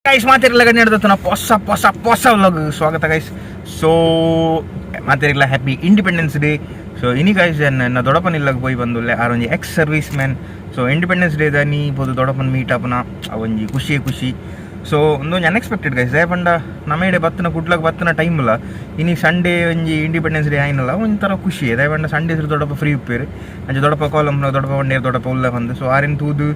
Guys ಮಾತಿರಲ್ಲ ನಡೆದ ಹೊಸ ಹೊಸ ಹೊಸ ವ್ಲಾಗ್ ಸ್ವಾಗತ ಗೈಸ್. ಸೊ ಮಾತಿರಲ್ಲ ಹ್ಯಾಪಿ ಇಂಡಿಪೆಂಡೆನ್ಸ್ ಡೇ. ಸೊ ಇನಿ ಗೈಸ್ ನನ್ನ ದೊಡ್ಡಪ್ಪನ ಇಲ್ಲಗೆ போய் ಬಂದುಲ್ಲೆ ಆ ಒಂಜಿ ex service man. So independence day ದಾನಿ ಬೋದು ದೊಡ್ಡಪ್ಪನ ಮೀಟ್ ಅಪ್ನ ಒಂಜಿ ಖುಷಿ. ಸೊ ಒಂದೊಂದು ಅನ್ಎಕ್ಸ್ಪೆಕ್ಟೆಡ್ ಗೈಸ್ ಏ ಪಂಡ ನಮೇಡೆ ಬತ್ತನ ಕುಡ್ಲಕ್ಕೆ ಬತ್ತನ ಟೈಮ್ ಇಲ್ಲ ಇನಿ ಸಂಡೇ ಒಂಜಿ ಇಂಡಿಪೆಂಡೆನ್ಸ್ ಡೇ ಆಯ್ನಲ್ಲ ಒಂಥರ ಖುಷಿ ಇದೆ ಪಂಡ ಸಂಡೇ ಹೆಸರು ದೊಡ್ಡಪ್ಪ ಫ್ರೀ ಉಪ್ಪೇರು ಅಂಚೆ ದೊಡ್ಡಪ್ಪ ಕಾಲಂನ ದೊಡ್ಡಪ್ಪ ಒಂಡೇರು ದೊಡ್ಡಪ್ಪ ಉಲ್ಲ ಬಂದು ಸೊ ಆರೇನು ತೂದು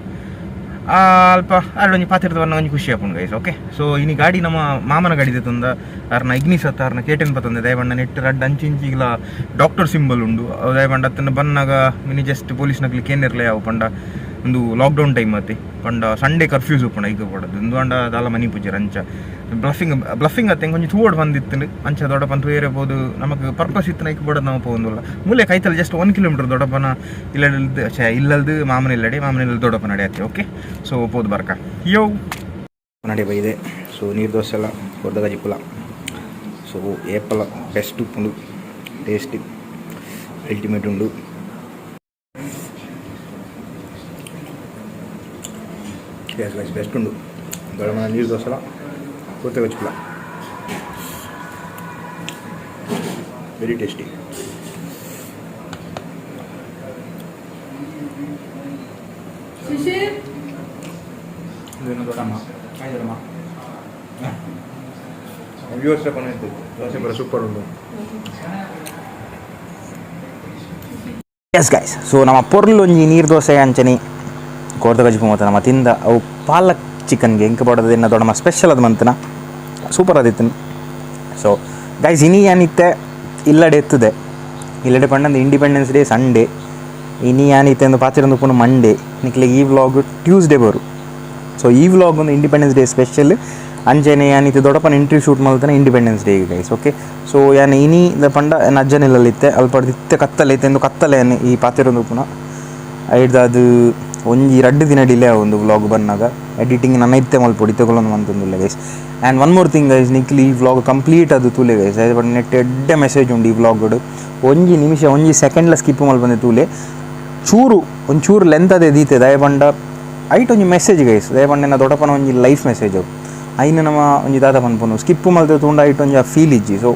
ಅಲ್ಪ ಅಲ್ಲೊಂದು ಪಾತ್ರದ ಬಣ್ಣ ಒಂಜಿ ಖುಷಿ ಆಪುಂಡು ಗೈಸ್. ಓಕೆ ಸೊ ಇನಿ ಗಾಡಿ ನಮ್ಮ ಮಾಮನ ಗಾಡಿ ತಂದ ಅರ್ನ ಇಗ್ನಿಸ್ ಅತ್ತ ಅರ್ನ ಕೇಟನ್ ಬತ್ತಂದೆ ದಯಬಣ್ಣ ನೆಟ್ ರಡ್ ಅಂಚಿಂಚಿಗ್ಲ ಡಾಕ್ಟರ್ ಸಿಂಬಲ್ ಉಂಡು ದಯಬಂಡ ಅತ್ತನ ಬನ್ನಾಗ ಮಿನಿ ಜಸ್ಟ್ ಪೊಲೀಸ್ನಕ್ಲಿ ಕೇನಿರ್ಲೆ ಅವು ಪಂಡ ಒಂದು ಲಾಕ್ಡೌನ್ ಟೈಮ್ ಅತ್ತಿ ಪಂಡ ಸಂಡೇ ಕರ್ಫ್ಯೂಸ್ ಉಪ್ಪುಂಡು ಐಕ ಕೊಡೋದು ಒಂದು ಅಂಡ ದಾಲ ಮನಿ ಪೂಜೆ ಅಂಚ ಬ್ಲಫಿಂಗ್ ಅತ್ತೆ ಕೊಂಚ ತೂವಡ್ ಬಂದಿತ್ತು ಅಂಚ ದೊಡ್ಡಪ್ಪನ ತೂಯೇರಬಹುದು ನಮಗೆ ಪರ್ಪಸ್ ಇತ್ತು ಐಕ ಬಿಡೋದು ನಾವು ಪೋಂದಿಲ್ಲ ಮೂಲೆ ಕೈತಲ್ಲಿ ಜಸ್ಟ್ 1 ಕಿಲೋಮೀಟರ್ ದೊಡ್ಡಪ್ಪನ ಇಲ್ಲಲ್ದು ಮಾಮನೆಲ್ಲ ದೊಡ್ಡಪ್ಪ ನಡೆಯತ್ತೆ. ಓಕೆ ಸೊ ಪೋದು ಬರ್ಕ ಯೋ ನಡೆ ಬೈದೆ. ಸೊ ನೀರು ದೋಸೆ ಎಲ್ಲ ಹೊರದಾಗ ಜಿಪ್ಪಲ. ಸೊ ಏಪಲ ಬೆಸ್ಟ್ ಉಪ್ಪುಂಡು ಟೇಸ್ಟಿ ಅಲ್ಟಿಮೇಟ್ ಉಂಡು. ಬೆಸ್ಟ್ ಉಂಡು ದೊಡ್ಡಮ್ಮನ ನೀರು ದೋಸೆ ಎಲ್ಲ ಹೊರದಾಗ ಜಿಪ್ಪಲ ವೆರಿ ಟೇಸ್ಟಿ. ದೊಡ್ಡಮ್ಮ ಆಯ್ತಮ್ಮ ವ್ಯೂವರ್ಸ್ ಬಂದಿತ್ತು ದೋಸೆ ಬರೋ ಸೂಪರ್ ಉಂಟು. ಎಸ್ ಗೈಸ್ ಸೊ ನಮ್ಮ ಪೊರ್ಲು ಒಂಜಿ ನೀರು ದೋಸೆ ಅಂಚನೆ ಕೋರ್ದ ಗಜಿಪು ಮತ್ತು ನಮ್ಮ ತಿಂದ ಅವು ಪಾಲಕ್ ಚಿಕನ್ಗೆ ಎಂಕ ಪಡೋದು ಇನ್ನು ದೊಡ್ಡಮ್ಮ ಸ್ಪೆಷಲ್ ಅದು ಮಂತನ ಸೂಪರ್ ಆದಿತ್ತು. ಸೊ ಗೈಸ್ ಇನಿ ಏನಿತ್ತೆ ಇಲ್ಲಡೆ ಎತ್ತದೆ ಇಲ್ಲಡೆ ಪಂಡಂದು ಇಂಡಿಪೆಂಡೆನ್ಸ್ ಡೇ ಸಂಡೇ ಇನಿ ಏನಿತ್ತೆ ಒಂದು ಪಾತಿರೊಂದು ಪುನಃ ಮಂಡೇ ನಿಕ್ಲೆ ಈ ವ್ಲಾಗ್ ಟ್ಯೂಸ್ಡೇ ಬರು. ಸೊ ಈ ವ್ಲಾಗ್ ಒಂದು ಇಂಡಿಪೆಂಡೆನ್ಸ್ ಡೇ ಸ್ಪೆಷಲ್ ಅಂಜನೆ ಏನಿತ್ತು ದೊಡ್ಡಪ್ಪನ ಇಂಟರ್ವ್ಯೂ ಶೂಟ್ ಮಾಡ್ತಾನೆ independence day guys. Okay so ಯಾನು ಇನಿ ಪಂಡ ಅಜ್ಜನಿಲ್ಲಲ್ಲಿತ್ತೆ ಅಲ್ಲಿ ಇತ್ತೆ ಕತ್ತಲೈತೆ ಎಂದು ಕತ್ತಲೆ ಈ ಪಾತಿರೊಂದು ಪುನಃ ಐಡ್ದು ಅದು ಒಂಜಿ 2 ದಿನ ಡಿಲೇ ಒಂದು ವ್ಲಾಗ್ ಬಂದಾಗ ಎಡಿಟಿಂಗ್ ನನ್ನ ಇತ್ತೆ ಮಲ್ಪೊಡಿ ತಗೊಳ್ಳೋದು ಅಂತಂದಿಲ್ಲ guys. And one more thing guys ನಿಕ್ಲಿ ಈ ವ್ಲಾಗ್ ಕಂಪ್ಲೀಟ್ ಅದು ತೂಲೆ ಗೈಸ್ ಬಟ್ ನೆಟ್ ಎಡ್ಡೆ ಮೆಸೇಜ್ ಉಂಡು ಈ ವ್ಲಾಗ್ಡು ಒಂಜಿ ನಿಮಿಷ ಒಂಜಿ ಸೆಕೆಂಡ್ಲ ಸ್ಕಿಪ್ ಮಲ್ಪಂದೆ ತೂಲೆ ಒಂಚೂರು ಲೆಂತ್ ಅದೇ ದೀತೆ ದಯಬಂಡ ಐಟ್ ಒಂಜಿ ಮೆಸೇಜ್ ಗೈಸ್ ದಯಬಂಡ ದೊಡ್ಡಪ್ಪನ ಒಂಜಿ ಲೈಫ್ ಮೆಸೇಜ್ ಅವು ಐನು ನಮ್ಮ ಒಂಜಿ ದಾದ ಪನ್ಪನು ಸ್ಕಿಪ್ ಮಲ್ತೆ ತುಂಡ ಐಟ್ ಒಂಜಿ ಆ ಫೀಲ್ ಇಜ್ಜಿ. ಸೊ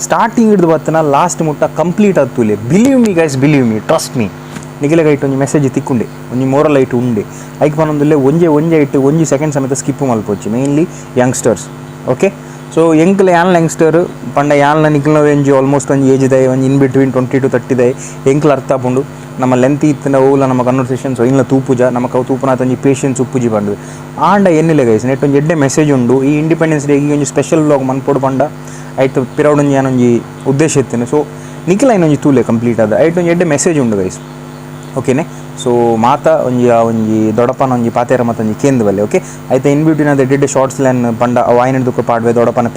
ಸ್ಟಾರ್ಟಿಂಗ್ ಹಿಡ್ದು ಬತ್ತನ ಲಾಸ್ಟ್ ಮುಟ್ಟ ಕಂಪ್ಲೀಟ್ ಅದು ತೂಲೆ believe me guys believe me trust me ನಿಖಿಲ ಐಟ್ ಒಂಜಿ ಮೆಸೇಜ್ ತಿಕ್ಕೊಂಡೆ ಒಂಜಿ ಮೋರಲ್ ಐಟ್ ಉಂಡೆ ಐಕ್ ಪನ್ನೊಂದುಲ್ಲೆ ಒಂಜೆ ಐಟ್ ಒಂಜಿ ಸೆಕೆಂಡ್ ಸಮೇತ ಸ್ಕಿಪ್ ಮಲ್ಪೊಚ್ಚಿ ಮೇನ್ಲಿ ಯಂಗ್ಸ್ಟರ್ಸ್. ಓಕೆ ಸೊ ಎಂಕ್ಲೆ ಯಾನ್ಲ ಯಂಗ್ಸ್ಟರ್ ಪಂಡ ಯಾನ್ಲ ನಿಖಿಲ್ನ ಒಂಜಿ ಆಲ್ಮೋಸ್ಟ್ ಒಂಜಿ ಏಜ್ ದಾಯ್ ಒಂಜಿ ಇನ್ ಬಿಟ್ವೀನ್ 20 to 30 ದಾಯ್ ಎಂಕ್ಲ ಅರ್ಥ ಆಪುಂಡು ನಮ್ಮ ಲೆಂತ್ ಇತ್ತಿನ ಓಲ ನಮ್ಮ ಕನ್ವರ್ಸೇಷನ್ ಸೊ ಇನ್ಲ ತೂಪುಜ ನಮಕ್ ಅವು ತೂಪುನಾಥ ಒಂಜಿ ಪೇಷನ್ಸ್ ಉಪ್ಪುಜಿ ಬಂದು ಆಂಡ ಎನ್ನಿಲ್ಲ ಗೈಸ್ ನೆಟ್ ಒಂಜಿ ಎಡ್ಡೆ ಮೆಸೇಜ್ ಉಂಡು ಈ ಇಂಡಿಪೆಂಡೆನ್ಸ್ ಡೇ ಈ ಒಂಜಿ ಸ್ಪೆಷಲ್ ವ್ಲಾಗ್ ಮನ್ಪೊಡು ಪಂಡ ಐಟ್ ಪಿರೌಡ್ ಒಂಜಿ ಏನೊಂಜಿ ಉದ್ದೇಶ ಇತ್ತೇನೆ. ಸೊ ನಿಖಿಲ ಇನ್ನೊಂಜಿ ತೂಲೆ ಕಂಪ್ಲೀಟ್ ಆದ ಐಟ್ ಒಂಜಿ ಎಡ್ಡೆ ಮೆಸೇಜ್ ಉಂಡು ಗೈಸ್. ಓಕೆನೆ ಸೊ ಮಾತ ಒಂಜಿ ದೊಡ್ಡಪ್ಪನ ಒಂಜಿ ಪಾತೆರ ಮತ್ತು ಒಂಜಿ ಕೇಂದ್ರ ಬಲ್ಲೆ. ಓಕೆ ಆಯ್ತು ಇನ್ ಬ್ಯೂಟಿನ ಅದು ಎಡ್ಡೆ ಶಾರ್ಟ್ಸ್ ಲ್ಯಾನ್ ಪಂಡ ಅವು ಆಯ್ನ ದುಃಖ ಪಾಡ್ವೆ ದೊಡ್ಡಪ್ಪನ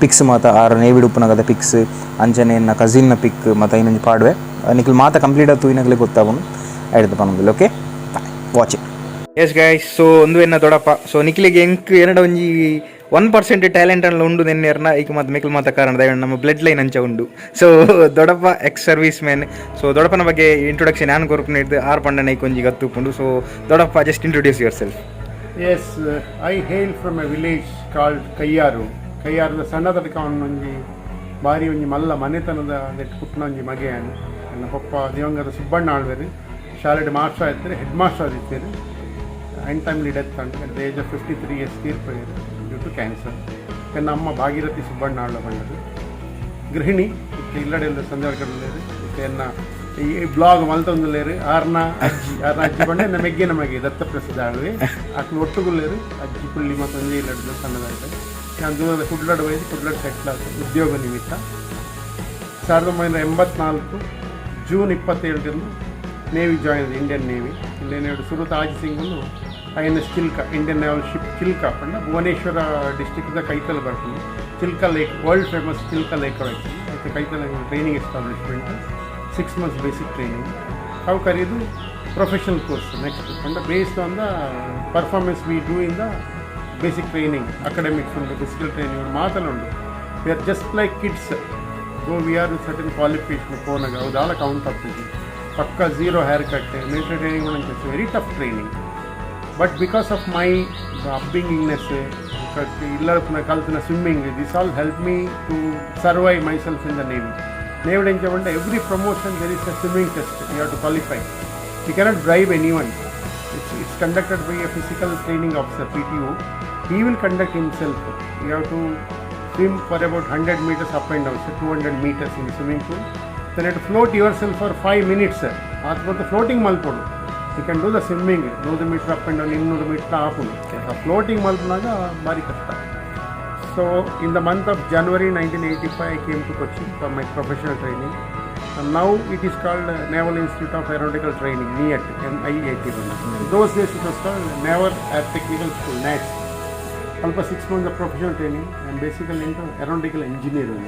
ಪಿಕ್ಸ್ ಮತ್ತು ಆರ ನೇವಿಡ್ ಉಪ್ಪುನಾಗದ ಪಿಕ್ಸ್ ಅಂಚನೆ ನನ್ನ ಕಸಿನ್ನ ಪಿಕ್ ಮತ್ತು ಇನ್ನೊಂದು ಪಾಡ್ವೆ ನಿಖಿಲ್ ಮಾತ ಕಂಪ್ಲೀಟ್ ಆಯ್ತು ಇನ್ನಗಲೇ ಗೊತ್ತಾಗೋನು ಆಯ್ತು ಪನ್ನೊಂದಿಲ್ಲ. Okay watch it. Yes guys so ಒಂದು ಎನ್ನ ದೊಡ್ಡಪ್ಪ ಸೊ ನಿಖಿಲಿಗೆ ಎಂಕ್ ಎರಡು ಒಂಜಿ 1% ಟ್ಯಾಲೆಂಟ್ ಅಲ್ಲ ಉಂಡು ನೆನ್ನೆರ್ನ ಈಗ ಮತ್ತು ಮೆಕ್ಲು ಮಾತ ಕಾರಣ ನಮ್ಮ ಬ್ಲಡ್ ಲೈನ್ ಅಂಚ ಉಂಡು. ಸೊ ದೊಡ್ಡಪ್ಪ ಎಕ್ಸ್ ಸರ್ವಿಸ್ ಮ್ಯಾನ್. ಸೊ ದೊಡ್ಡಪ್ಪನ ಬಗ್ಗೆ ಇಂಟ್ರೊಡಕ್ಷನ್ ನಾನು ಕೊರಪು ಇದ್ದು ಆರು ಪಂಡನ ಕೊಂಜಿ ಗತ್ತುಪುಂಡು. ಸೊ ದೊಡ್ಡಪ್ಪ just introduce yourself. Yes I hail from a village called ಕೈಯಾರದ ಸಣ್ಣದಕ್ಕೆ ಒಂಜಿ ಬಾರಿ ಒಂಜಿ ಮಲ್ಲ ಮನೆತನದ ನೆಟ್ಟು ಪುಟ್ಟನ ಒಂಜಿ ಮಗೆ ನನ್ನ ಪಪ್ಪ ದಿವಂಗತ ಸುಬ್ಬಣ್ಣ ಆಳ್ವೇರು ಶಾಲೆಡ್ ಮಾಸ್ಟರ್ ಆಯ್ತಾರೆ ಹೆಡ್ ಮಾಸ್ಟರ್ ಆದಿತ್ತೇರು ಐನ್ ಟೈಮ್ಲಿ ಡೆತ್ ಅಂತ at the age of 53 years ತೀರ್ಪೋಯ್ರು ಡ್ಯೂ ಟು ಕ್ಯಾನ್ಸರ್. ನನ್ನ ಅಮ್ಮ ಭಾಗೀರಥಿ ಸುಬ್ಬಣ್ಣ ಆಳ್ವ ಬಂದದು ಗೃಹಿಣಿ ಇತ್ತೆ ಇಲ್ಲಡೆಲ್ಲ ಸಂಧ್ಯಾಡ್ಕಲ್ಲೇರು ಇತ್ತೆ ಎನ್ನ ಈ ಬ್ಲಾಗ್ ಮಲ್ತೊಂದುಲ್ಲೇರು ಆರ್ನ ಅಜ್ಜಿ ಬಂಡೆ ನಮ್ಮ ಮೆಗ್ಗೆ ನಮಗೆ ದತ್ತಪ್ರಸಾದ ಆಳ್ವೆ ಆಕಳು ಒಟ್ಟುಗುಲ್ಲೇರು ಅಜ್ಜಿ ಪುಳ್ಳಿ ಮತ್ತೊಂದೇ ಇಲ್ಲಡ್ದು ಸಣ್ಣದಾಗ್ತದೆ. ನಾನು ದೂರದ ಕುಡ್ಲಾಡ್ ಒಯ್ದು ಕುಡ್ಲಾಡ್ ಸೆಟ್ಲ್ ಆಯ್ತು ಉದ್ಯೋಗ ನಿಮಿತ್ತ 1984 June 27 navy join Indian navy. Indian navy ಸುರುತ ಆಜಿ ಸಿಂಗನ್ನು INS Chilka Indian naval ship Chilka ಪಂಡ ಭುವನೇಶ್ವರ ಡಿಸ್ಟಿಕ್ದ ಕೈತಲ್ ಬರ್ತೀನಿ Chilka lake world famous Chilka lake ಆಯ್ತು ಮತ್ತು ಕೈತಲ್ training establishment 6 months basic training ಅವು ಕರೆಯೋದು ಪ್ರೊಫೆಷನಲ್ ಕೋರ್ಸ್ ನೆಕ್ಸ್ಟ್ ಪಂಡ based on the performance we do in the basic training academics ಉಂಟು ಫಿಸಿಕಲ್ ಟ್ರೈನಿಂಗ್ ಮಾತಲ್ಲುಂಡು. We are just like kids go we are certain qualification ಫೋನಾಗ ಅವುದಾಲ count ಆಗ್ತದೆ ಪಕ್ಕ zero hair cut military training very tough training. But because of my upbringingness, illapuna kalthuna swimming, this all helped me to survive myself in the Navy. Navy enchevante every promotion there is a swimming test, you have to qualify. You cannot bribe anyone. It's conducted by a physical training officer, PTO. He will conduct himself. You have to swim for about 100 meters up and down, so 200 meters in the swimming pool. Then you have to float yourself for 5 minutes. After the floating malpodu, you can do the swimming 100 meter up and down, 200 meter up. Floating malpunaga bari kashta. So in the month of January 1985, I came to Kochi for my professional training. And now it is called Naval Institute of Aeronautical Training, NIAT, NIAT. Those days it was called Naval Air Technical School, NATS. For 6 months of professional training, I am basically into aeronautical engineering.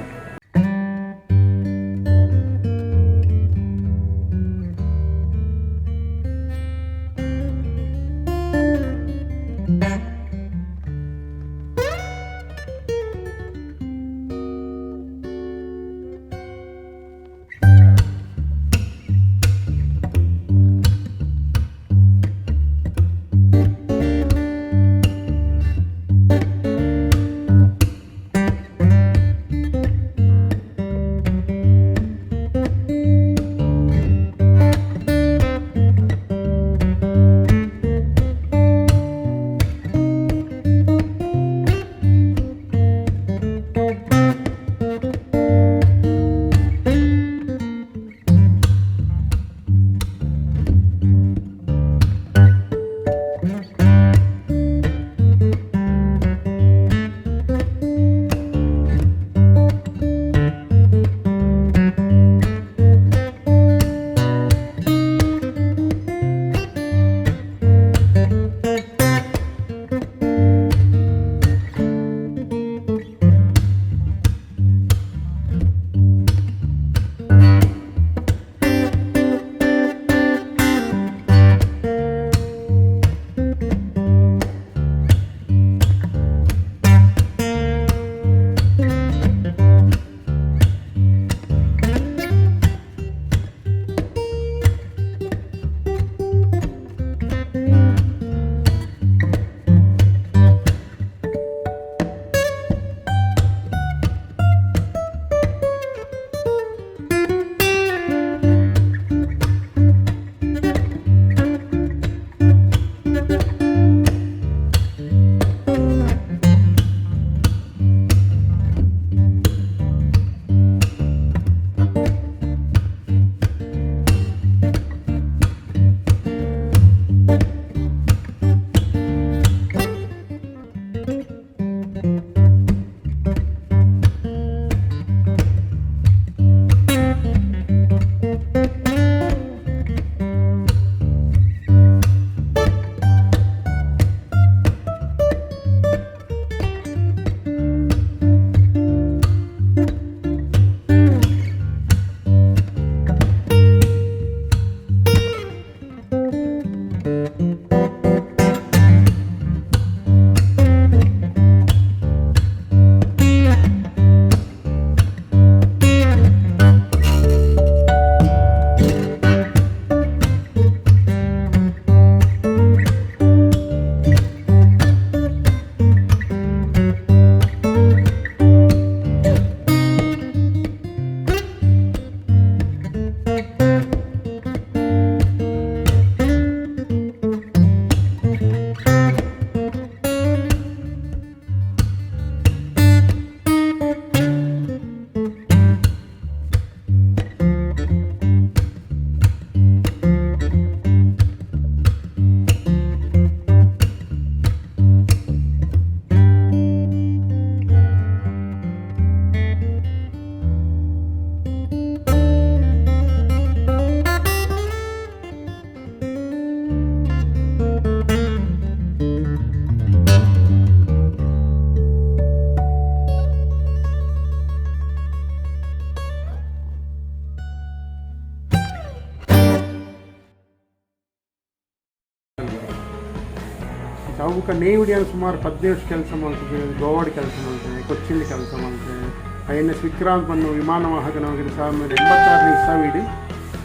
ಅವಕ್ಕೆ ನೇವಿಡಿಯನ್ನು ಸುಮಾರು 15 ವರ್ಷ ಕೆಲಸ ಮಾಡ್ತೀವಿ. ಗೋವಾಡಿ ಕೆಲಸ ಮಾಡ್ತೇವೆ, ಕೊಚ್ಚಿಲಿ ಕೆಲಸ ಮಾಡ್ತೇವೆ. INS Vikrant ಬಂದು ವಿಮಾನವಾಹಕನಾಗಿ 1986 ಇಸಾವಿಡಿ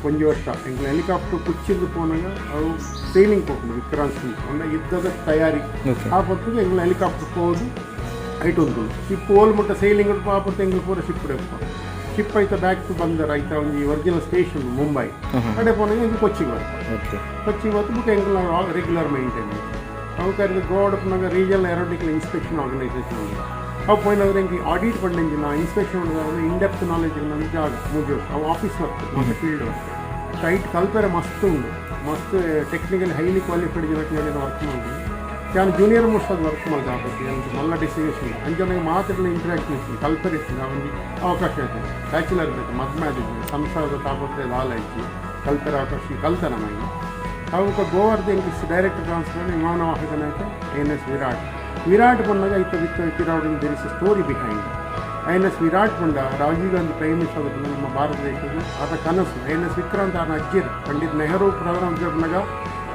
கொஞ்சம் வருஷம் எங்களை ஹெலிகாப்டர் குச்சிக்கு போனாங்க அது ட்ரைனிங் போகணும் விக்ராந்த் சிங் அந்த யுத்தத தயாரி ஆபத்துக்கு எங்களை ஹெலிகாப்டர் போகுது ಐಟ್ ಉಂಟು ಶಿಪ್ ಓಲ್ ಮುಟ್ಟ ಸೇಲಿಂಗ್ ಪಾಪುರ್ತ ಎಂಗ್ಲು ಪೂರ ಶಿಪ್ ಡೆಪ್ಪ ಶಿಪ್ ಐತ ಬ್ಯಾಕ್ ಟು ಬಂದರ್ ಐತ ಒಂದು ಒರಿಜಿನಲ್ ಸ್ಟೇಷನ್ ಮುಂಬೈ ಅಡೆ ಪೋನಾಗ ಎಂಗ್ಲು ಕೊಚ್ಚಿಗೆ ಬರ್ತಾರೆ ಕೊಚ್ಚಿಗೆ ಬರ್ತು ಬುಕ್ ಎಂಗ್ಲು ರೆಗ್ಯುಲರ್ ಮೇಂಟೈನ್ ಅವು ಕರೆದು ಗೋಡ್ ಪುನಾಗ ರೀಜನಲ್ ಏರೋಟಿಕಲ್ ಇನ್ಸ್ಪೆಕ್ಷನ್ ಆರ್ಗನೈಸೇಷನ್ ಉಂಟು ಅವು ಪೋಯಿನಾದ್ರೆ ಎಂಗೆ ಆಡಿಟ್ ಪಂಡಿಂಜಿ ನಾ ಇನ್ಸ್ಪೆಕ್ಷನ್ ಉಂಟು ಇನ್ಡೆಪ್ತ್ ನಾಲೆಜ್ ನನ್ನ ಜಾಗ ಮೂಜು ಅವು ಆಫೀಸ್ ವರ್ಕ್ ಮತ್ತು ಫೀಲ್ಡ್ ವರ್ಕ್ ಟೈಟ್ ಕಲ್ಪರೆ ಮಸ್ತ್ ಉಂಟು ಮಸ್ತ್ ಟೆಕ್ನಿಕಲಿ ಹೈಲಿ ಕ್ವಾಲಿಫೈಡ್ ಜನಕ್ಕೆ ವರ್ಕ್ ಮಾಡಿದ್ವಿ ನಾನು ಜೂನಿಯರ್ ಮೋಸ್ಟ್ ಅದು ವರ್ಕ್ ಮಾಡಿದೆ ಆಗುತ್ತೆ ಮಲ್ಲ ಡಿಸಿಷನ್ ಅಂಜನಿಗೆ ಮಾತಾಡಲು ಇಂಟ್ರಾಕ್ಷನ್ ಇತ್ತು ಕಲ್ಪರ್ ಇತ್ತು ಒಂದು ಅವಕಾಶ ಇರ್ತದೆ ಬ್ಯಾಚುಲರ್ ಬೇಕು ಮದ್ಮೆ ಆದಿದ್ದು ಸಂಸಾರದ ತಾಪತ್ರೆ ದಾಲ ಇತ್ತು ಕಲ್ಪರ ಅವಕಾಶ ಕಲ್ತನ ಮೈನು ಅವಕ್ಕೆ ಗೋವಾರ್ದು ಎಂಗಿಸ್ ಡೈರೆಕ್ಟ್ ಟ್ರಾನ್ಸ್ಫರ್ ವಿಮಾನ ವಾಹಕನಾಯಕ NS ವಿರಾಟ್ ಬಂದಾಗ ಇತ್ತು Virat there is a story behind NS Virat ಬಂದ ರಾಜೀವ್ ಗಾಂಧಿ ಪ್ರೈಮ್ ಮಿನಿಸ್ಟರ್ ಆದ ನಮ್ಮ ಭಾರತ ದೇಶದ ಆತ ಕನಸು NS ವಿಕ್ರಾಂತ್ ಆನ ಅಜ್ಜಿರ್ ಪಂಡಿತ್ ನೆಹರು ಪ್ರಧಾನಮಂತ್ರಿ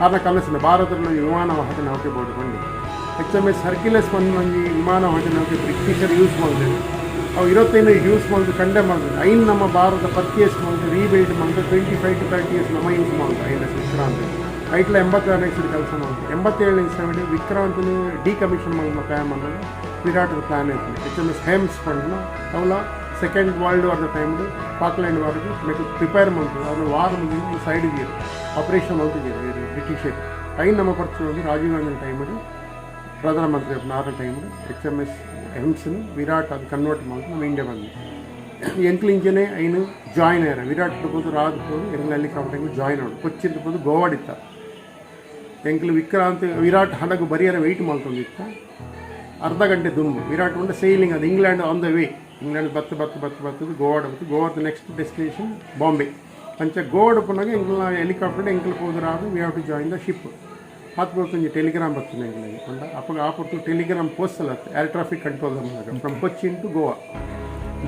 ಆದ ಕನಸಿನ ಭಾರತದಲ್ಲಿ ವಿಮಾನ ವಾಹಕ ನೌಕೆ ಬೋರ್ಡ್ ಬಂದು HMS ಹರ್ಕ್ಯುಲಸ್ ಬಂದು ಒಂದು ವಿಮಾನ ವಾಹಕ ನೌಕೆ ಬ್ರಿಟಿಷರು ಯೂಸ್ ಮಾಡಿದೆ ಅವು 25 ಯೂಸ್ ಮಾಡಿದ್ರು ಕಂಡೆ ಮಾಡಿದ್ರು ಐನ್ ನಮ್ಮ ಭಾರತ ಪರ್ಚೇಸ್ ಮಾಡಿದ್ರು ರೀಬಿಲ್ಡ್ ಮಾಡಿದ್ರು 25 to 30 years ನಮ್ಮ ಯೂಸ್ ಮಾಡಿದ್ರು NS ವಿಕ್ರಾಂತ್ ಐಟ್ಲ 86 ಇಸ್ವಿ ಕೆಲಸ ಮಾಡಿದ್ರು 77 ಇಸ್ವಿ ವಿಕ್ರಾಂತನು ಡಿಕಮಿಷನ್ ಮಾಡಿದ ಪ್ಲಾನ್ ಮಾಡಿದಾಗ ವಿರಾಟ್ ಪ್ಲಾನ್ ಐತಿ HMS ಹೇಮ್ಸ್ ಫಂಡ್ನ ಅವಳ ಸೆಕೆಂಡ್ ವರ್ಲ್ಡ್ ವಾರ್ದ ಟೈಮ್ದು ಪಾಕ್ಲ್ಯಾಂಡ್ ವಾರ್ದು ಬೇಕು ಪ್ರಿಪೇರ್ ಮಾಡ್ತಾರೆ ಅದನ್ನು ವಾರ್ ಮುಗಿದು ಸೈಡ್ಗೆ ಆಪರೇಷನ್ ಮಾಡ್ತಿದ್ದೀರಿ ಬ್ರಿಟಿಷರು ಐನ್ ನಮ್ಮ ಪರಿಚಯ ರಾಜೀವ್ ಗಾಂಧಿ ಟೈಮಲ್ಲಿ ಪ್ರಧಾನಮಂತ್ರಿ ನಾರ ಟೈಮಲ್ಲಿ HMS ಹೆಮ್ಸನ್ನು ವಿರಾಟ್ ಅದು ಕನ್ವರ್ಟ್ ಮಾಡಿ ನಮ್ಮ ಇಂಡಿಯಾ ಬಂದು ಎಂಕ್ಲು ಇಂಜನೆ ಐನು ಜಾಯ್ನ್ ಆಯ್ಯಾರ ವಿರಾಟ್ ಇರ್ಬೋದು ರಾದ್ ಹೋಗಿ ಎಂಗ್ಲು ಹೆಲಿಕಾಪ್ಟರ್ ಜಾಯ್ನ್ ಆಡು ಕೊಚ್ಚಿನ್ ಇರ್ಬೋದು ಗೋವಾಡಿತ್ತ ಎಂಕ್ಲು ವಿಕ್ರಾಂತ್ ವಿರಾಟ್ ಹಡಗು ಬರಿಯರ ವೆಯ್ಟ್ ಮಾಡ್ಕೊಂಡಿತ್ತ ಅರ್ಧ ಗಂಟೆ ದುಂಬು ವಿರಾಟ್ ಉಂಡ ಸೇಲಿಂಗ್ ಅದು England on the way England ಬರ್ತದೆ ಗೋವಾಡ ನೆಕ್ಸ್ಟ್ ಡೆಸ್ಟಿನೇಷನ್ ಬಾಂಬೆ ಅಂಚ ಗೋವಾಡ ಪುನಾಗ ಎಂಗ್ಲ ಹೆಲಿಕಾಪ್ಟರ್ ಎಂಕ್ಲು ಹೋದ್ರಾದು we have to join the ship ಹತ್ತು ಬರ್ತಂಜಿ ಟೆಲಿಗ್ರಾಮ್ ಬರ್ತದೆ ಎಂಗ್ಲಿಗೆ ಅಂಡ ಅಪ್ಪ ಆಪತ್ತು ಟೆಲಿಗ್ರಾಮ್ ಪೋಸ್ಟಲ್ ಆಯ್ತು air traffic control from Cochin to Goa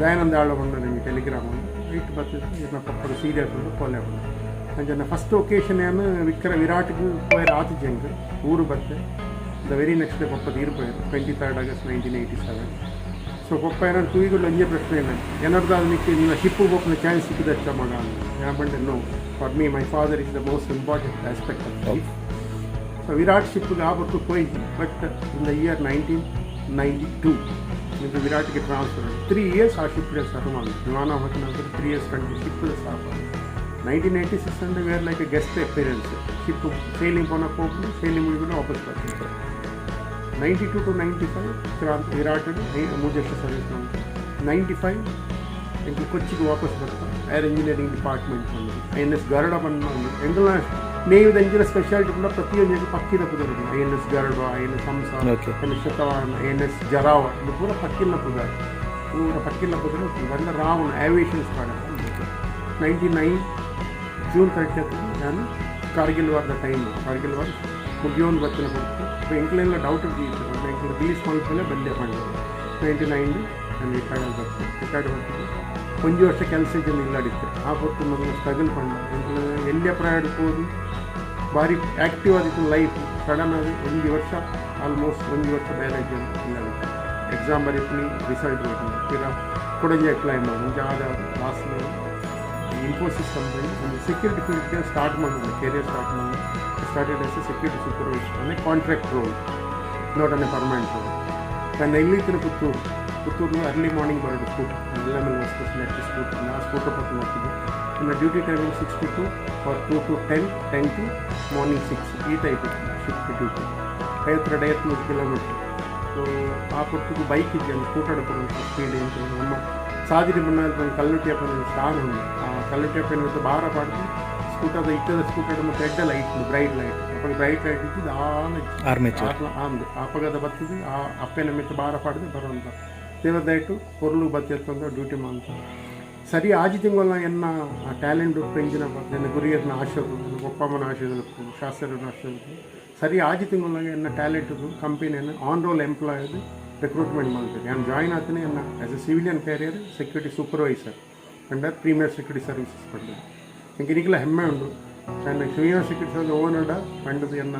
Dayananda ಆಳ ಬಂದು ನಿಮಗೆ ಟೆಲಿಗ್ರಾಮ್ ಇಟ್ಟು ಬರ್ತದೆ ಇದನ್ನ ಪಪ್ಪದ ಸೀರಿಯಸ್ ಬಂದು ಫಾಲೋ ಬಂದು ಅಂಚನ ಫಸ್ಟ್ ಒಕೇಶನ್ ಏನು ವಿರಾಟ್ಗೂ ಪೋಯರ್ ಆತು ಜಂಗ್ ಊರು ಬತ್ತೆ ದ ವೆರಿ ನೆಕ್ಸ್ಟ್ ಡೇ ಪಪ್ಪ ತೀರ್ಪೋಯರು 23rd August 1987 ಸೊ ಪಪ್ಪ ಏನಾದ್ರು ತೂಯಿಗಳು ಒಂದೇ ಪ್ರಶ್ನೆ ಏನಾದ್ರು ಅದಕ್ಕೆ ನೀವು ಶಿಪ್ಪು ಹೋಗ್ನ ಚಾನ್ಸ್ ಸಿಕ್ಕಿದಷ್ಟ ಮಗ ಅಂತ ಬಂಡೆ know for me my father is the most important aspect of life so Viraat ಶಿಪ್ಗೆ ಆವತ್ತು ಹೋಯ್ತು ಬಟ್ ಇನ್ ದ ಇಯರ್ 1992 ನಿಮಗೆ ವಿರಾಟ್ಗೆ ಟ್ರಾನ್ಸ್ಫರ್ 3 years ಆ ಶಿಪ್ಗೆ ಸರ್ವ್ ಮಾಡಿ ವಿಮಾನ ಹೋಗಿ ನಂತರ 3 years ಕಂಡು ಶಿಪ್ಗೆ ಸ್ಟಾಪ್ ಆಗಿ 1986 ಅಂದರೆ where like a guest appearance ship sailing ಪೋನಕ್ಕೆ ಹೋಗಿ ಸೇಲಿಂಗ್ ಮುಗಿದು ವಾಪಸ್ ಬರ್ತಾರೆ 92 to 95 ವಿರಾಟ್ ಮೂಜಷ್ಟು ಸರ್ವಿಸ್ ಮಾಡಿ 95 ಎಂಟು ಕೊಚ್ಚಿಗೆ ವಾಪಸ್ ಬರ್ತಾರೆ ಏರ್ ಇಂಜಿನಿಯರಿಂಗ್ ಡಿಪಾರ್ಟ್ಮೆಂಟ್ ಬಂದು NS ಗರುಡ ಬಂದು ಎಂಗೆಲ್ಲ ನೇಯ್ಯದ ಎಂಜಿನ ಸ್ಪೆಷಾಲಿಟಿ ಕೂಡ ಪ್ರತಿಯೊಂದು ಪಕ್ಕಿನ ಪುದರ್ NS ಗರುಡ NS ಹಂಸ NS ಶತವಾಹನ NS ಜರಾವ ಇದು ಪೂರ ಪಕ್ಕಿನ ಪುದರ್ ಪಕ್ಕಿನ ಪುದರ್ ಬಂದ Ravana aviation start 99 June 30th ನಾನು ಕಾರ್ಗಿಲ್ ವಾರ್ದ ಟೈಮ್ ಕಾರ್ಗಿಲ್ ವಾರ್ ಮುಗಿಯೋದು ಬರ್ತಿನ ಕೊಡ್ತು ಸೊ ಎಂಕ್ಲೆಲ್ಲ ಡೌಟ್ ಇರ್ತಿತ್ತು ಎಂಕ್ಲು ರಿಲೀಸ್ ಮಾಡ್ಕೊಳ್ಳೆ ಬಂದೆ ಬಂದು 99 ನಾನು ರಿಟೈರ್ಡ್ ಬರ್ತೀನಿ ಒಂದು ವರ್ಷ ಕೆಲಸ ಜನ ಇಲ್ಲಾಡಿತ್ತು ಆ ಹೊತ್ತು ಮೊದಲು ಸ್ಟ್ರಗಲ್ ಪಂಡ ಎಂಕ್ಲು ಎಲ್ಲೇ ಪ್ರಯಾಣಕ್ಕೋದು ಭಾರಿ ಆ್ಯಕ್ಟಿವ್ ಆದಿತ್ತು ಲೈಫ್ ಸಡನ್ ಆಗಿ 1 ವರ್ಷ ಆಲ್ಮೋಸ್ಟ್ 1 ವರ್ಷ ಬೇರೆ ಜನ ಇಲ್ಲಾಡಿತ್ತು ಎಕ್ಸಾಮ್ ಬರೀತೀನಿ ರಿಸಲ್ಟ್ ಬರ್ತೀನಿ ತೀರಾ ಕೊಡಂಜಿ ಅಪ್ಲೈ ಮಾಡಿ ಮುಂಚೆ ಆದ ಲಾಸ್ಟ್ ಇನ್ಫೋಸಿಸ್ ಕಂಪನಿ ಒಂದು ಸೆಕ್ಯೂರಿಟಿ ಫೀಲ್ಡ್ಗೆ ಸ್ಟಾರ್ಟ್ ಮಾಡಿದ್ರು career started as a security supervisor ಅಂದರೆ contract role not an a permanent role ನಾನು ಎಲ್ಲಿತ್ತಿನ ಪುತ್ತೂರು ಅರ್ಲಿ ಮಾರ್ನಿಂಗ್ ಬರೋದು ಸ್ಕೂಟರ್ ಎಲ್ಲಮೇಲೆ ನೆಕ್ಸ್ಟ್ ಸ್ಕೂಟರ್ ಆ ಸ್ಕೂಟರ್ ಪಟ್ಟು ನೋಡ್ತಿದ್ದೆ ನನ್ನ duty timing 6 to 2 or 2 to 10 to morning 6 ಈ type shift duty 53 kilometre so ಆ ಪುತ್ತೂರು ಬೈಕ್ ಇದ್ದೆ ಸ್ಕೂಟರ್ ಬರೋದು ಸ್ಪೀಡ್ ಏನು ನಮ್ಮ ಸಾದಿರಿ ಬಣ್ಣ ಕಲ್ಲುಟಿಯಪ್ಪನ ಸ್ಟಾರ್ ఉంది ಆ ಕಲ್ಲುಟಿಯಪ್ಪನ ಮತ್ತು ಭಾರ ಪಾಡ್ದು ಸ್ಕೂಟರ್ ಇಟ್ಟದ ಸ್ಕೂಟರ್ ಮತ್ತು ಎಡ್ಡ ಲೈಟ್ ಬ್ರೈಟ್ ಲೈಟ್ ಅಪ್ಪಗೆ ಬ್ರೈಟ್ ಲೈಟ್ ಇದ್ದು ಆಂದು ಅಪ್ಪಗದ ಬರ್ತದೆ ಆ ಅಪ್ಪನ ಮೆತ್ತ ಭಾರ ಪಾಡ್ದು ಬರುವಂಥ ದೇವದಾಯ್ತು ಕೊರ್ಲು ಬತ್ತಿಯತ್ತಂದ ಡ್ಯೂಟಿ ಮಾಡ್ತ ಸರಿ ಆಜಿ ತಿಂಗಳ ಎನ್ನ ಆ ಟ್ಯಾಲೆಂಟ್ ಪೆಂಜಿನ ನನ್ನ ಗುರಿಯರ್ನ ಆಶೋದು ನನ್ನ ಒಪ್ಪಮ್ಮನ ಆಶೋದು ಶಾಸ್ತ್ರನ ಆಶೋದು ಸರಿ ಆಜಿ ತಿಂಗಳ ಎನ್ನ ಟ್ಯಾಲೆಂಟದು ಕಂಪನಿಯನ್ನು ಆನ್ ರೋಲ್ ಎಂಪ್ಲಾಯ್ ರಿಕ್ರೂಟ್ಮೆಂಟ್ ಮಾಡ್ತೀವಿ ನಾನು ಜಾಯ್ನ್ ಆಗ್ತೀನಿ ಅನ್ನ as a civilian career security supervisor under premier security services ಪಡ್ಡೆ ಇಂಗೆ ಇದಕ್ಕೆಲ್ಲ ಹೆಮ್ಮೆ ಉಂಟು ನನ್ನ ಪ್ರೀಮಿಯರ್ ಸೆಕ್ಯೂರಿಟಿ ಸರ್ವಿಸ್ ಓನಡ ಪಂಡದು ಎನ್ನ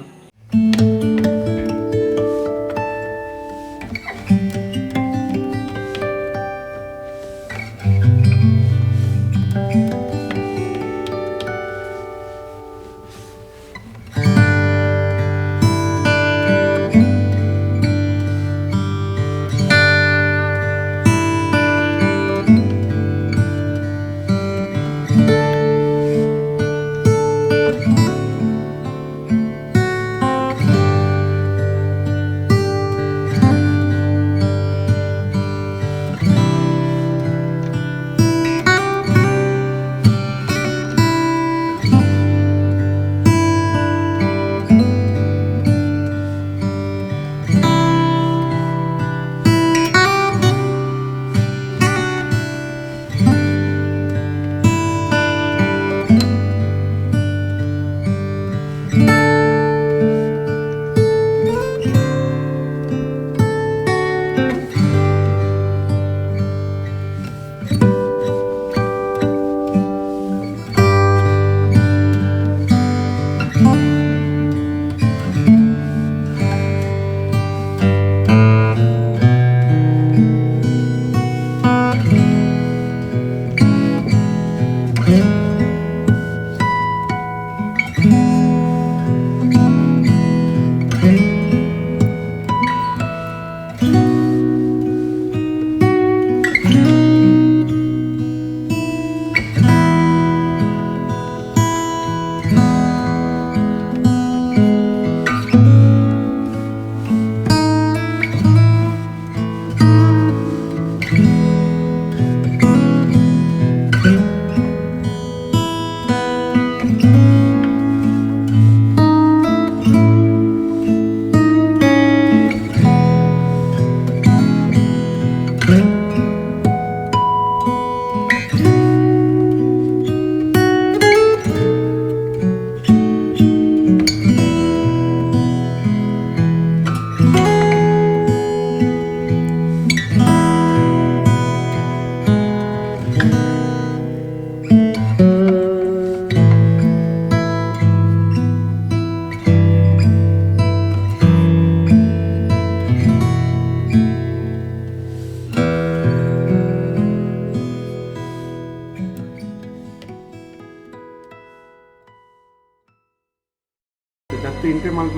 That's the interim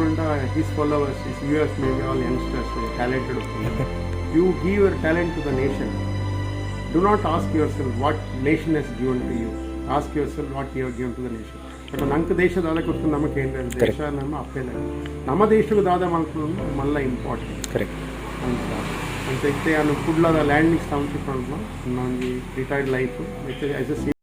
his followers, his viewers may be all youngsters, talented. You give your talent to the nation. Do not ask yourself what nation has given to you. Ask yourself what you have given to the nation. But nanka desha dada kurtu namak endante desha nama appela. Nama deshaku dada malkunu malla important. Correct. And itte anu kudla the land is township anma nangi retired life as a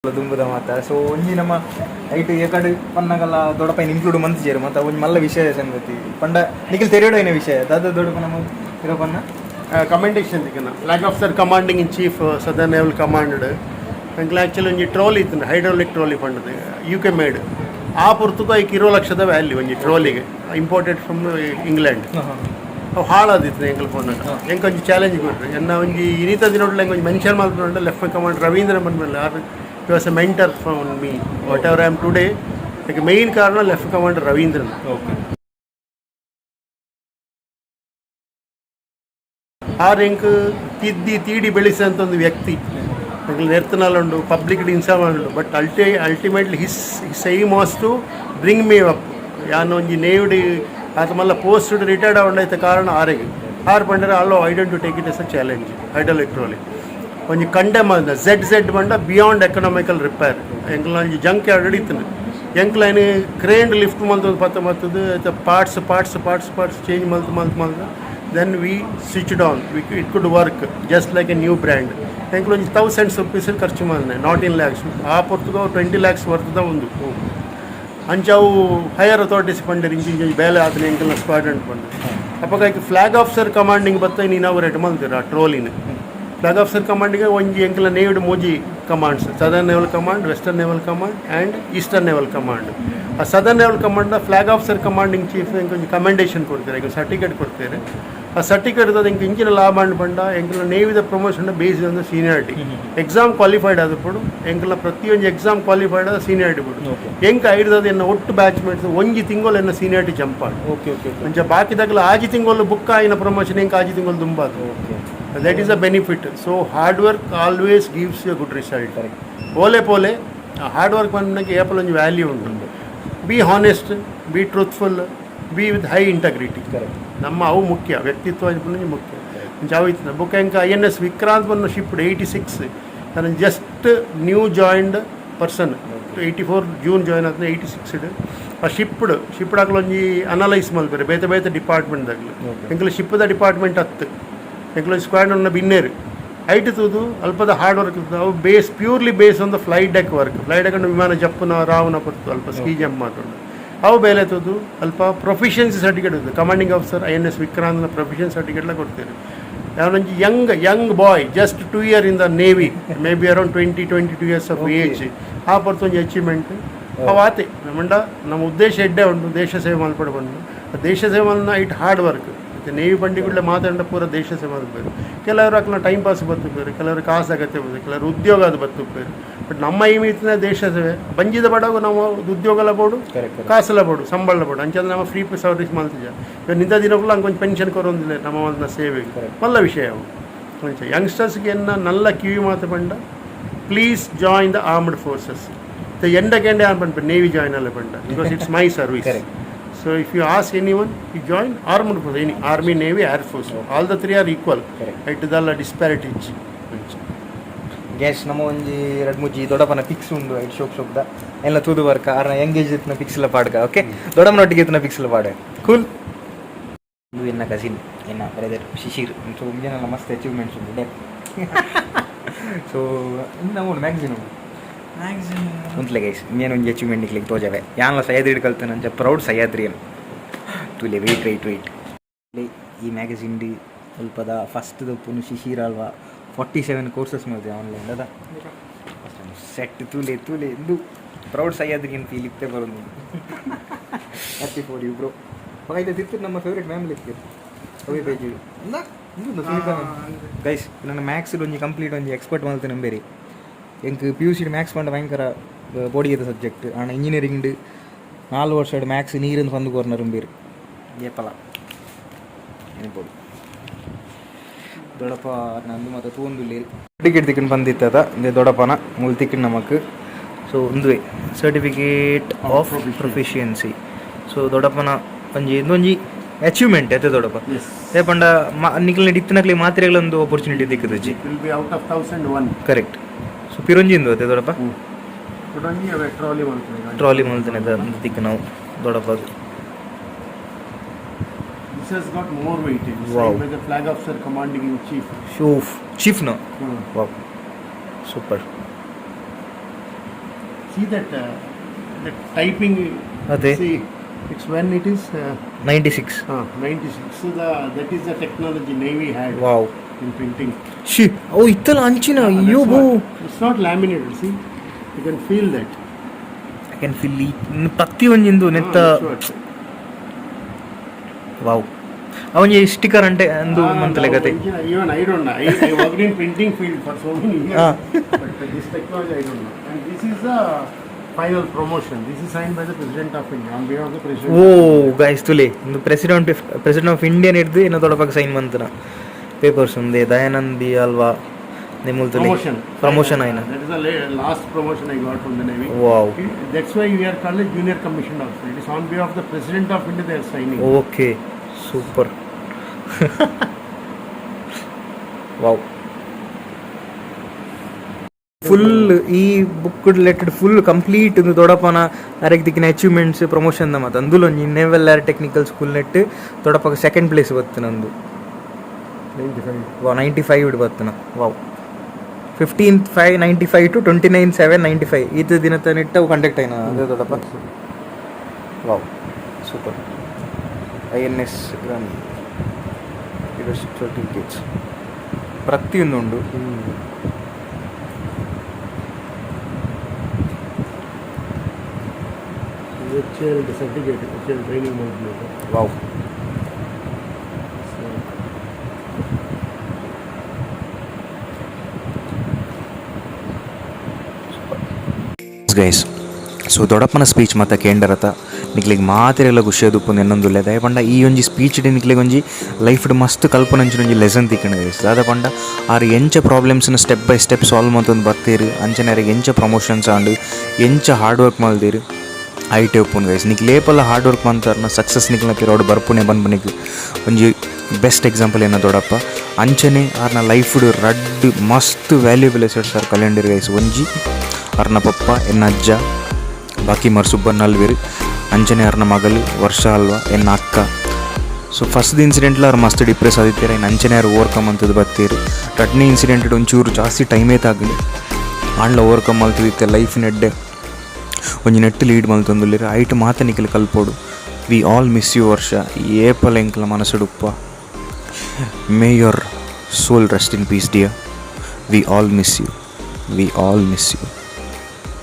ದುಂಬುದ ಮಾತ so ಒಂಜಿ ನಮ್ಮ ಐಟ್ ಏಕಡೆ ಪನ್ನಗಲ ದೊಡ್ಡಪೈನ include month ಸೇರು ಮತ್ತು ಒಂಜಿ ಮಲ್ಲ ವಿಷಯ ಸಂಗತಿ ಪಂಡ ನಿಖಿಲ್ ತೆರೆಯೋಡೈನ ವಿಷಯ ದಾದ ದೊಡ್ಡಪ ನಮ್ಮ ಇರೋಪನ್ನ commendation dikana flag officer commanding in chief southern naval command uncle actually ಒಂಜಿ ಟ್ರಾಲಿ ಇತ್ತು ಹೈಡ್ರಾಲಿಕ್ ಟ್ರಾಲಿ ಪಂಡದು UK ಮೇಡ್ ಆ ಪುರ್ತುಕು ಐಕ್ 20 ಲಕ್ಷದ ವ್ಯಾಲ್ಯೂ ಒಂಜಿ ಟ್ರಾಲಿಗೆ ಇಂಪೋರ್ಟೆಡ್ ಫ್ರಮ್ ಇಂಗ್ಲೆಂಡ್ ಅವು ಹಾಳಾದಿತ್ತು ಎಂಕಲ್ ಫೋನಾಗ ಎಂಕ ಒಂಜಿ ಚಾಲೆಂಜ್ ಕೊಟ್ಟರು ಎನ್ನ ಒಂಜಿ ಇನಿತ ದಿನೊಡ್ಲ ಎಂಕ್ ಒಂಜಿ ಮೆನ್ಷನ್ ಮಾಡ್ಕೊಂಡು ಲೆಫ್ಟ್ ಕಮಾಂಡ್ ರವೀಂದ್ರ ಬಂದ್ಮೇಲೆ R he was a mentor for me whatever I am today like main ಕಾರಣ ಲೆಫ್ಟ್ ಕಮಾಂಡರ್ ರವೀಂದ್ರನ್ ಆ ರ್ಯಾಂಕ್ ತೀಡಿ ಬೆಳೆಸಂತ ಒಂದು ವ್ಯಕ್ತಿ ನೆರ್ತನಲ್ಲುಂಡು ಪಬ್ಲಿಕ್ ಇನ್ಸಾ ಉಂಡು but ultimately his aim was to bring me up ಯಾನು ಒಂಜಿ ನೇವ್ಡಿ ಆತ ಮಲ್ಲ ಪೋಸ್ಟ್ ರಿಟೈರ್ಡ್ ಆವೊಂಡೈತ ಕಾರಣ ಆರೆಗೆ ಆರು ಪಂಡರೆ ಅಲ್ಲೋ I don't to take it as a challenge hydraulic ಒಂಜಿ ಕಂಡೆಮ್ ಅಂದ ಝೆಡ್ ಬಂಡ ಬಿಯಾಂಡ್ ಎಕನಾಮಿಕಲ್ ರಿಪೇರ್ ಎಂಕ್ಲ ಒಂಜಿ ಜಂಕ್ ಯಾರ್ಡ್ ಹಿಡಿತನು ಎಂಕ್ಲೈನ್ ಕ್ರೇನ್ ಲಿಫ್ಟ್ ಮಲ್ತದ್ದು ಪತ್ತ ಮತ್ತದು ಪಾರ್ಟ್ಸ್ ಚೇಂಜ್ ಮಲ್ತು then we switched on it could work just like a new brand enku only 1000 rupees ಖರ್ಚು ಮಾಡಿದೆ not in lakhs ಆ ಪೊರ್ತುಗ 20 lakhs ವರ್ತದ ಒಂದು ಅಂಚಾವು ಹೈಯರ್ ಅಥಾರಿಟೀಸ್ ಪಂಡರ್ ಇಂಜಿನ್ ಬೇಲೆ ಆತನ ಎಂಕಲ್ನ ಸ್ಪಾಟ್ ಅಂತ ಬಂದು ಅಪ್ಪಾಗ ಫ್ಲಾಗ್ ಆಫೀಸರ್ ಕಮಾಂಡಿಂಗ್ ಬತ್ತ ಇನಾಗುರೇಟ್ ಮಲ್ತೀರ ಟ್ರೋಲಿನ ಫ್ಲಾಗ್ ಆಫೀಸರ್ ಕಮಾಂಡಿಗೆ ಒಂಜಿ ಎಂಕಲ ನೇವಿಡ್ ಮೂಜಿ commands southern naval command, western naval command and eastern naval command. ಆ ಸದರ್ನ್ ನೇವಲ್ ಕಮಾಂಡ್ನ ಫ್ಲಾಗ್ ಆಫೀಸರ್ ಕಮಾಂಡಿಂಗ್ ಚೀಫ್ ಎಂಕೊಂಚ ಕಮೆಂಡೇಶನ್ ಕೊಡ್ತಾರೆ, ಈಗ ಸರ್ಟಿಫಿಕೇಟ್ ಕೊಡ್ತಾರೆ. ಆ ಸರ್ಟಿಫಿಕೇಟ್ ಇರೋದು ಎಂಕ ಇಂಚಿನ ಲಾಭ ಪಂಡ ಎಂಕಲ ನೇವಿದ promotion based on the seniority. Exam qualified ಆದ ಪಡು ಎಂಕಲ ಪ್ರತಿಯೊಂದು ಎಕ್ಸಾಮ್ ಕ್ವಾಲಿಫೈಡ್ ಆದ ಸೀನಿಯಾರಿಟಿ ಬಿಡು ಎಂಕ ಐಡ್ದದು ಎನ್ನ ಒಟ್ಟು ಬ್ಯಾಚ್ಮೇಟ್ಸ್ ಒಂಜಿ ತಿಂಗಳು ಎನ್ನ ಸೀನಿಯಾರಿಟಿ ಜಂಪ್ ಆಡು. ಒಂಚ ಬಾಕಿದಾಗಲ ಆಜಿ ತಿಂಗಳು ಬುಕ್ ಆಯಿನ ಪ್ರಮೋಷನ್ ಎಂಕ ಆಜಿ ತಿಂಗಳು ತುಂಬಾದು. That is a benefit. So hard work always gives you a good result. Pole hard work manake apple onju value undu. Be honest, be truthful, be with high integrity. Namma avu mukhya, ವ್ಯಕ್ತಿತ್ವ ಅಂಪುನಂಜಿ ಮುಖ್ಯ. ಜಾವಿತ್ನ book ಎಂಕ INS Vikrant ಬನ್ನು ಶಿಪ್ಡ್ 86 and just new joined person 84 June join ಆದ್ನ 86 ಆ ಶಿಪ್ಡ್ ಆಗಲೊಂಜಿ ಅನಲೈಸ್ ಮಲ್ಪೆರೆ ಬೇತೆ ಡಿಪಾರ್ಟ್ಮೆಂಟ್ ದಾಗಲು ಎಂಕಲ ಶಿಪ್ದ ಡಿಪಾರ್ಟ್ಮೆಂಟ್ 10 ಎಂಕ್ಲ ಸ್ಕ್ವಾಡ್ ಅನ್ನ ಬಿನ್ನೇರು ಐಟ್ ತೂದು ಅಲ್ಪದ ಹಾರ್ಡ್ ವರ್ಕ್ ಇರ್ತದೆ. ಅವು purely base on the flight deck work. Flight deck ವಿಮಾನ ಜಪ್ಪನ ರಾವನ ಪತ್ತು ಅಲ್ಪ ಸ್ಕೀ ಜಂಪ್ ಮಾತಾಡೋದು ಅವು ಬೇಲೆ ತೂದು ಅಲ್ಪ ಪ್ರೊಫಿಷಿಯನ್ಸಿ ಸರ್ಟಿಫಿಕೇಟ್ ಇರ್ತದೆ. ಕಮಾಂಡಿಂಗ್ ಆಫೀಸರ್ INS ವಿಕ್ರಾಂತ್ನ ಪ್ರೊಫಿಷಿಯನ್ ಸರ್ಟಿಫಿಕೇಟ್ಲ ಕೊಡ್ತಾರೆ. ಯಾವನೊಂಜಿ young boy just 2 year in the navy, may be around 22 years of age, ಆ ಪರ್ತೊಂಜಿ ಅಚೀವ್ಮೆಂಟ್ ಅವು ಆತೆ. ನಮ್ಮ ಉದ್ದೇಶ ಎಡ್ಡೆ ಉಂಟು ದೇಶ ಸೇವೆ ಮಲ್ಪಡ ಬಂದು ಆ ದೇಶ ಸೇವೆ ಮಲ್ನ ಇಟ್ ಹಾರ್ಡ್ ವರ್ಕ್. ನೇವಿ ಬಂಡಿಗಳೇ ಮಾತಾಡ ಪೂರ ದೇಶ ಸೇವೆ ಮಾಡಬೇಕು. ಕೆಲವರು ಅಕ್ಲ ಟೈಮ್ ಪಾಸ್ ಬದುಕುಪೇರು, ಕೆಲವರು ಕಾಸು ಅಗತ್ಯ ಬರ್ತದೆ, ಕೆಲವರು ಉದ್ಯೋಗ ಅದು ಬದುಕುಪೇರು. ಬಟ್ ನಮ್ಮ ಈ ಮೀತಿನ ದೇಶ ಸೇವೆ ಬಂಜಿದ ಬಡಗು ನಾವು ಉದ್ಯೋಗಲ ಬೋಡು, ಕಾಸೆಲ್ಲ ಬೋಡು, ಸಂಬಳ ಬೋಡು ಅಂಚಂದ್ರೆ ನಮ್ಮ ಫ್ರೀ ಸರ್ವಿಸ್ ಮಾಡ್ತಿದ್ದ. ಇವಾಗ ನಿಂತ ದಿನಗಳು ಹಂಗೊಂದು ಪೆನ್ಷನ್ ಕೊರೊಂದಿಲ್ಲ ನಮ್ಮ ಒಂದು ಸೇವೆಗೆ ಒಳ್ಳೆ ವಿಷಯ ಅವು. ಕೊಂಚ ಯಂಗ್ಸ್ಟರ್ಸ್ಗೆ ನಲ್ಲ ಕಿವಿ ಮಾತು ಬಂಡ please join the armed forces. ಎಂಡಕ್ಕೆ ಪಂಡ ನೇವಿ ಜಾಯಿನ್ ಅಲ್ಲ ಪಂಡ because it's my service. So if you ask anyone, you join armed force, any army, navy, air force. All the three are equal. It is all a disparity. Gas ನಮ್ಮ ಒಂಜಿ 2-3 ದೊಡ್ಡಪ್ಪನ fix ಉಂಡು ಐಟ್ ಶೋಕ್ದ ಎಲ್ಲ ತೂದು work ಆರ್ನ engage ಇತ್ತಿನ ಪಿಕ್ಸ್ಲ ಪಾಡ್ಗ. Okay, ದೊಡ್ಡಮ್ಮನೊಟ್ಟಿಗೆ ಇತ್ತಿನ ಪಿಕ್ಸ್ಲ ಪಾಡ cool. ಇದು ಎನ್ನ ಕಸಿನ್ ಎನ್ನ ಬ್ರದರ್ ಶಿಶಿರ್. ಸೊ ಇಂಜನೆಲ್ಲ ಮಸ್ತ್ ಅಚೀವ್ಮೆಂಟ್ಸ್ ಉಂಟು ಡೆ. ಸೊ ನಾವು ಮ್ಯಾಗ್ಝಿನ್ ಉಂಟ್ಲೆ ಗೈಸ್ ಇನ್ನೇನು ಒಂಜಿ ಅಚೀವ್ಮೆಂಟ್ ಇಕ್ಲಿಕ್ಕೆ ತೋಜವೆ ಯಾನ್ಲ ಸಹ್ಯಾದ್ರಿ ಕಲ್ತಾನೆ ಅಂಚ ಪ್ರೌಡ್ ಸಹ್ಯಾದ್ರಿ ಅನ್ ತುಲೆ ವೆಯ್ಟ್ ಈ ಮ್ಯಾಗಝಿನ್ ಡಿ ಸ್ವಲ್ಪದ ಫಸ್ಟ್ ದಪ್ಪುನು ಶಿಶಿರ್ ಅಲ್ವಾ 47 ಕೋರ್ಸಸ್ ಮಾಡಿದೆ ಆನ್ಲೈನ್ ಅದ ಸೆಟ್ ತುಲೆ ಇದು ಪ್ರೌಡ್ ಸಹ್ಯಾದ್ರಿ ಅಂತ ಫೀಲ್ ಇತ್ತೆ ಬರೋದು. Happy for you bro. ಇದು ತಿರ್ತು ನಮ್ಮ ಫೇವ್ರೇಟ್ ಫ್ಯಾಮಿಲಿ ಇತ್ತು ಅವೇ ಪೇಜ್ ಗೈಸ್. ನನ್ನ ಮ್ಯಾಕ್ಸ್ ಒಂಜಿ ಕಂಪ್ಲೀಟ್ ಒಂಜಿ ಎಕ್ಸ್ಪರ್ಟ್ ಮಾಡ್ತೇನೆ ನಂಬೇರಿ ಎಂಕ್ PUC ಮ್ಯಾಕ್ಸ್ ಪಂಡ ಭಯಂಕರ ಬೋಡಿಯದ ಸಬ್ಜೆಕ್ಟ್ ಆಣ ಇಂಜಿನಿಯರಿಂಗ್ 4 ವರ್ಷ ಮ್ಯಾಕ್ಸ್ ನೀರಿಂದ ಬಂದು ಕೋರ್ನರ್ ಬೇರು ಏಪಲ ನೆನಪೋಡು ದೊಡ್ಡಪ್ಪ ನಂದು ಮತ್ತು ತೂಂದುಲ್ಲಿ ಟಿಕೆಟ್ ತಿಕ್ಕೊಂಡು ಬಂದಿತ್ತದ ಇಂದೇ ದೊಡ್ಡಪ್ಪನ ಮೂಲ ತಿಕ್ಕೊಂಡು ನಮಕ್. ಸೊ ಒಂದು ಸರ್ಟಿಫಿಕೇಟ್ ಆಫ್ ಪ್ರೊಫಿಷಿಯನ್ಸಿ. ಸೊ ದೊಡ್ಡಪ್ಪನ ಒಂಜಿ ಅಚೀವ್ಮೆಂಟ್ ಎತ್ತೆ ದೊಡ್ಡಪ್ಪ ಏ ಪಂಡ ನಿಖಲ್ನ ಇತ್ತಿನಕ್ಲಿ ಮಾತ್ರೆಗಳೊಂದು ಆಪರ್ಚುನಿಟಿ ದಿಕ್ಕದಜ್ಜಿ ಕರೆಕ್ಟ್. ಸೊ ಪಿರೊಂಜಿಂದು ಅತ್ತೆ ದೊಡ್ಡಪ್ಪ ಟ್ರಾಲಿ ಮಲ್ತಾನೆ ದಿಕ್ಕ ನಾವು ದೊಡ್ಡಪ್ಪ. This has got more weightage. Wow. By the flag officer commanding in chief. Chief no. Wow. Super. See that typing. Ade. See, it's when it is 96. 96. So that is the technology Navy had. Wow. In printing. Shit. Oh, itala anchina. Yo bo. It's not laminated. See, you can feel that. I can feel it. Patti onjindu netta. Wow. ಅವನಿಗೆ sticker ಅಂಟೆ ಅಂದು ಮಂತಲೆ ಕತೆ. Even I don't know. I worked in printing field for so many years. But this technology I don't know. And this is the final promotion. This is signed by the President of India on behalf of the President. Oh, guys, ತುಲೆ ಇಂದು president of India ಹಿಡಿದು ಏನೋ ದೊಡ್ಡಪ್ಪ sign ಮಂತನ papers ಒಂದೇ ದಯಾನಂದಿ ಅಲ್ವಾ ನಿಮ್ಮಲ್ ತುಲೆ ಪ್ರಮೋಷನ್ ಆಯ್ನ. That is the last promotion I got from the Navy. Wow. That's why we are called junior commissioned officer. It is on behalf of the President of India they are signing. Okay. Super. Wow. Full ಈ book related full complete ಒಂದು ದೊಡ್ಡಪ್ಪನ ಅರೆಗ್ ದಿಕ್ಕಿನ achievements promotion ಮತ್ತು ಅಂದುಲು ಒಂದು naval air technical school ನೆಟ್ ದೊಡ್ಡಪ್ಪಗೆ ಸೆಕೆಂಡ್ ಪ್ಲೇಸ್ ಬತ್ತು ನಂದು 95 ಇಡು ಬತ್ತನ. ವಾವ್. 15/5/95 to 29/7/95 ಈತ ದಿನ ತನಿಟ್ಟ ಕಂಡಕ್ಟ್ ಆಯ್ನ ಅದೇ ದೊಡ್ಡಪ್ಪ. Wow super. INS ಸರ್ಟಿಫಿಕೇಟ್ಸ್ ಪ್ರತಿಯೊಂದು ಉಂಡು. ಸರ್ಟಿಫಿಕೇಟ್ ಟ್ರೈನಿಂಗ್ ಮಾಡಬೇಕು. ವಾವ್. ಗೈಸ್, ಸೊ ದೊಡ್ಡಪ್ಪನ ಸ್ಪೀಚ್ ಮತ್ತು ಕೇಂದ್ರತ ನಿಕ್ಲಿಗೆ ಮಾತಿರೆಲ್ಲ ಖುಷಿಯಾದ ಉಪ್ಪು ಇನ್ನೊಂದುಲ್ಲೆ ದಯ ಪಂಡ ಈ ಒಂಜಿ ಸ್ಪೀಚ್ ಡಿ ನಿಕ್ಲಿಗೆ ಒಂಜಿ ಲೈಫ್ಡ್ ಮಸ್ತ್ ಕಲ್ಪನಂಚಿನ ಒಂಜಿ ಲೆಸನ್ ತಿಕ್ಕಣ ಗೈಸ್. ದಾದ ಪಂಡ ಆರು ಎಂಚ ಪ್ರಾಬ್ಲಮ್ಸ್ನ ಸ್ಟೆಪ್ ಬೈ ಸ್ಟೆಪ್ ಸಾಲ್ವ್ ಮಾಡ್ತಂದು ಬರ್ತೀರಿ, ಅಂಚನೆ ಅವ್ರಿಗೆ ಎಂಚ ಪ್ರಮೋಷನ್ಸ್ ಆಂಡು ಎಂಚ ಹಾರ್ಡ್ ವರ್ಕ್ ಮಾಡ್ತೀರಿ ಐಟೆ ಉಪ್ಪುನ್ ಗೈಸ್. ನಿಕ್ ಲೇಪಲ್ಲ ಹಾರ್ಡ್ ವರ್ಕ್ ಮಾಡ್ತಾರನ್ನ ಸಕ್ಸಸ್ ನಿಕ್ಲ ಪಿರೋಡು ಬರ್ಪುನೆ ಬಂದ್ಬನಿಕ್ ಒಂಜಿ ಬೆಸ್ಟ್ ಎಕ್ಸಾಂಪಲ್ ಏನ ದೊಡ್ಡಪ್ಪ. ಅಂಚನೆ ಅವ್ರನ್ನ ಲೈಫ್ಡ್ ರಡ್ ಮಸ್ತ್ ವ್ಯಾಲ್ಯೂಬಲ್ ಎಸೆಟ್ಸ್ ಆರ್ ಕಲೆಂಡರ್ ಗೈಸ್. ಒಂಜಿ ಅವ್ರನ್ನ ಪಪ್ಪ ಎನ್ನ ಅಜ್ಜ ಬಾಕಿ ಮರ್ ಸುಬ್ಬಣ್ಣ ಅಲ್ವೇರು, ಅಂಚನೆ ಅವ್ರನ್ನ ಮಗಲು ವರ್ಷ ಅಲ್ವಾ ಎನ್ನ ಅಕ್ಕ. ಸೊ ಫಸ್ಟ್ ಇನ್ಸಿಡೆಂಟ್ಲ ಅವ್ರು ಮಸ್ತ್ ಡಿಪ್ರೆಸ್ ಆದಿತ್ತೀರ, ಇನ್ನು ಅಂಚನೆ ಅವ್ರು ಓವರ್ಕಮ್ ಅಂತದ್ದು ಬರ್ತೀರಿ. ರಡ್ನೇ ಇನ್ಸಿಡೆಂಟ್ ಒಂಚೂರು ಜಾಸ್ತಿ ಟೈಮೇ ತಾಗಲಿ ಆಂಡ್ಲ ಓವರ್ಕಮ್ ಮಲ್ತದಿತ್ತೆ ಲೈಫಿನ ಎಡ್ಡೆ ಒಂಜಿ ನೆಟ್ ಲೀಡ್ ಮಲ್ತೊಂದುಲ್ಲೇರು ಐಟ್ ಮಾತ ನಿಖಿಲ್ ಕಲ್ಪೋಡು. ವಿ ಆಲ್ ಮಿಸ್ ಯು ವರ್ಷ ಏಪಲ ಎಂಕ್ಲ ಮನಸ್ಸುಡುಪ್ಪ. May your soul rest in peace dear. We all miss you.